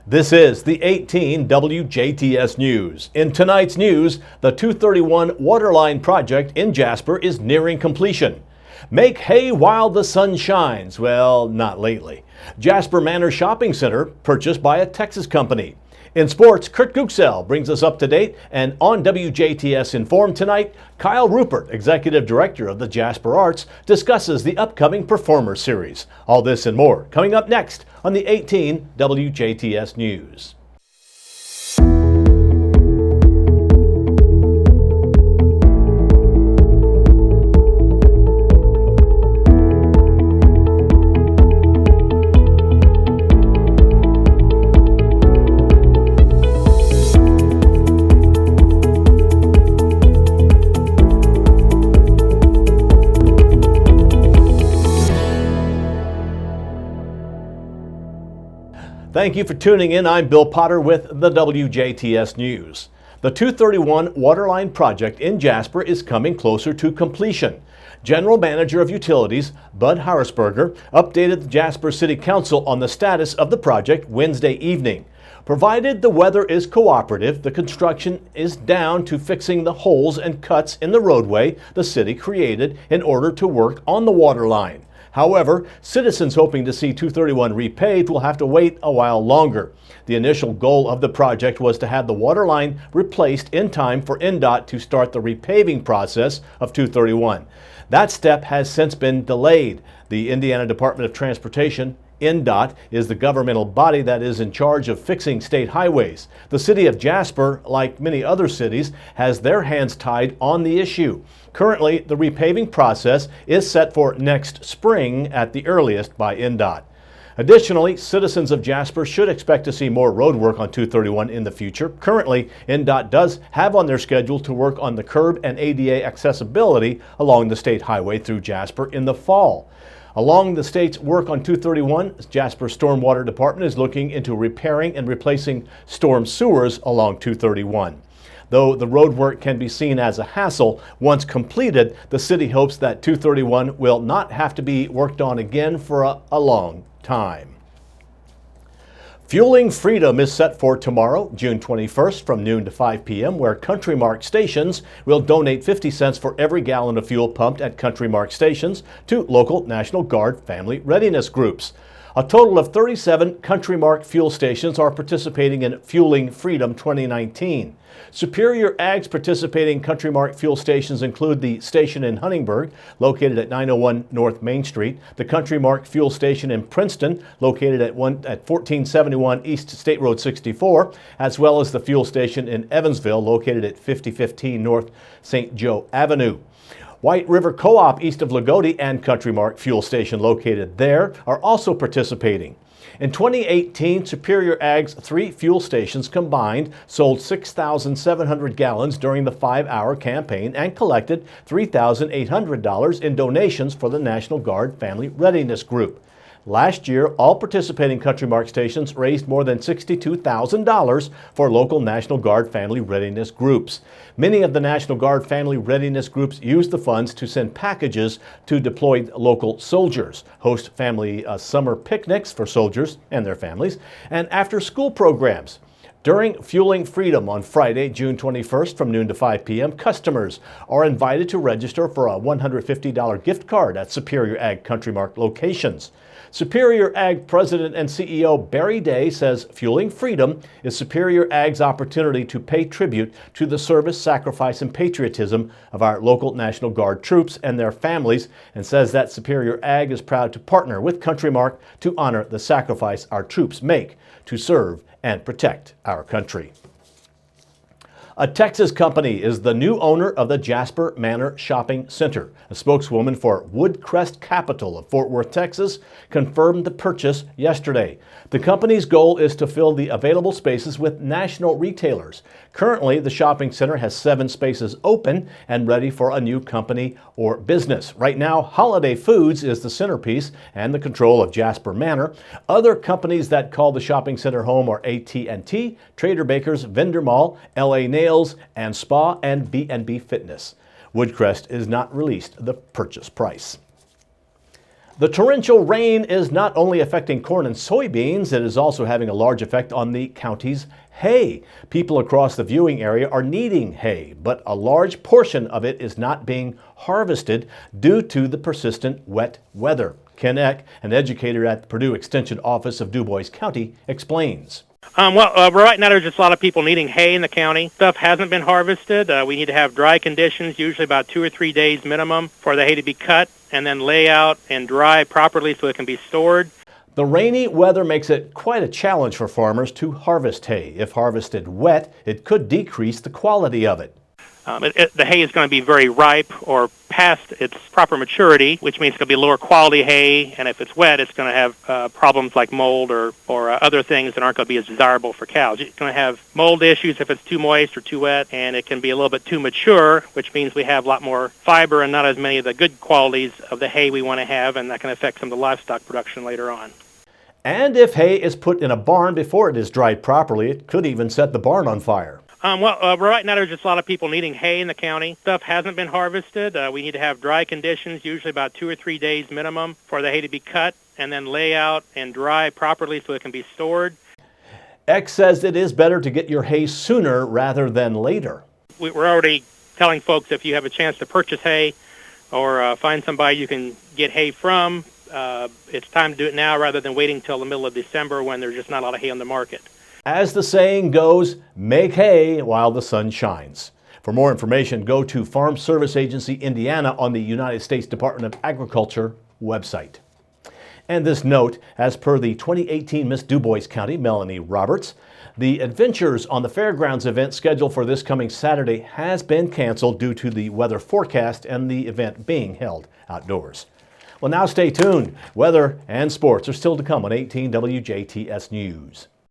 This is the 18 WJTS News. In tonight's news, the 231 Waterline project in Jasper is nearing completion. Make hay while the sun shines. Well, not lately. Jasper Manor Shopping Center purchased by a Texas company. In sports, Kurt Guxell brings us up to date, and on WJTS Informed tonight, Kyle Rupert, Executive Director of the Jasper Arts, discusses the upcoming Performer Series. All this and more coming up next on the 18 WJTS News. Thank you for tuning in. I'm Bill Potter with the WJTS News. The 231 Waterline project in Jasper is coming closer to completion. General Manager of Utilities, Bud Harrisberger, updated the Jasper City Council on the status of the project Wednesday evening. Provided the weather is cooperative, the construction is down to fixing the holes and cuts in the roadway the city created in order to work on the water line. However, citizens hoping to see 231 repaved will have to wait a while longer. The initial goal of the project was to have the water line replaced in time for INDOT to start the repaving process of 231. That step has since been delayed. The Indiana Department of Transportation, INDOT, is the governmental body that is in charge of fixing state highways. The city of Jasper, like many other cities, has their hands tied on the issue. Currently, the repaving process is set for next spring at the earliest by INDOT. Additionally, citizens of Jasper should expect to see more road work on 231 in the future. Currently, INDOT does have on their schedule to work on the curb and ADA accessibility along the state highway through Jasper in the fall. Along the state's work on 231, Jasper Stormwater Department is looking into repairing and replacing storm sewers along 231. Though the road work can be seen as a hassle, once completed, the city hopes that 231 will not have to be worked on again for a long time. Fueling Freedom is set for tomorrow, June 21st from noon to 5 p.m., where Country Mark stations will donate 50 cents for every gallon of fuel pumped at Country Mark stations to local National Guard family readiness groups. A total of 37 Country Mark fuel stations are participating in Fueling Freedom 2019. Superior Ag's participating Country Mark fuel stations include the station in Huntingburg, located at 901 North Main Street, the Country Mark fuel station in Princeton, located at 1471 East State Road 64, as well as the fuel station in Evansville, located at 5015 North St. Joe Avenue. White River Co-op east of Lagodi and Country Mark fuel station located there are also participating. In 2018, Superior Ag's 3 fuel stations combined sold 6,700 gallons during the 5-hour campaign and collected $3,800 in donations for the National Guard Family Readiness Group. Last year, all participating Country Mark stations raised more than $62,000 for local National Guard family readiness groups. Many of the National Guard family readiness groups use the funds to send packages to deployed local soldiers, host family summer picnics for soldiers and their families, and after-school programs. During Fueling Freedom on Friday, June 21st from noon to 5 p.m., customers are invited to register for a $150 gift card at Superior Ag Country Mark locations. Superior Ag President and CEO Barry Day says Fueling Freedom is Superior Ag's opportunity to pay tribute to the service, sacrifice, and patriotism of our local National Guard troops and their families, and says that Superior Ag is proud to partner with Country Mark to honor the sacrifice our troops make to serve and protect our country. A Texas company is the new owner of the Jasper Manor Shopping Center. A spokeswoman for Woodcrest Capital of Fort Worth, Texas, confirmed the purchase yesterday. The company's goal is to fill the available spaces with national retailers. Currently, the shopping center has 7 spaces open and ready for a new company or business. Right now, Holiday Foods is the centerpiece and the control of Jasper Manor. Other companies that call the shopping center home are AT&T, Trader Baker's, Vendor Mall, LA Nails, and Spa and B&B Fitness. Woodcrest is not released the purchase price. The torrential rain is not only affecting corn and soybeans, it is also having a large effect on the county's hay. People across the viewing area are needing hay, but a large portion of it is not being harvested due to the persistent wet weather. Ken Eck, an educator at the Purdue Extension Office of DuBois County, explains. Right now there's just a lot of people needing hay in the county. Stuff hasn't been harvested. We need to have dry conditions, usually about 2 or 3 days minimum, for the hay to be cut and then lay out and dry properly so it can be stored. The rainy weather makes it quite a challenge for farmers to harvest hay. If harvested wet, it could decrease the quality of it. The hay is going to be very ripe or past its proper maturity, which means it's going to be lower quality hay, and if it's wet, it's going to have problems like mold or other things that aren't going to be as desirable for cows. It's going to have mold issues if it's too moist or too wet, and it can be a little bit too mature, which means we have a lot more fiber and not as many of the good qualities of the hay we want to have, and that can affect some of the livestock production later on. And if hay is put in a barn before it is dried properly, it could even set the barn on fire. Right now there's just a lot of people needing hay in the county. Stuff hasn't been harvested. We need to have dry conditions, usually about 2 or 3 days minimum, for the hay to be cut and then lay out and dry properly so it can be stored. X says it is better to get your hay sooner rather than later. We're already telling folks if you have a chance to purchase hay or find somebody you can get hay from, it's time to do it now rather than waiting till the middle of December when there's just not a lot of hay on the market. As the saying goes, make hay while the sun shines. For more information, go to Farm Service Agency Indiana on the United States Department of Agriculture website. And this note, as per the 2018 Miss DuBois County, Melanie Roberts, the Adventures on the Fairgrounds event scheduled for this coming Saturday has been canceled due to the weather forecast and the event being held outdoors. Well, now stay tuned. Weather and sports are still to come on 18 WJTS News.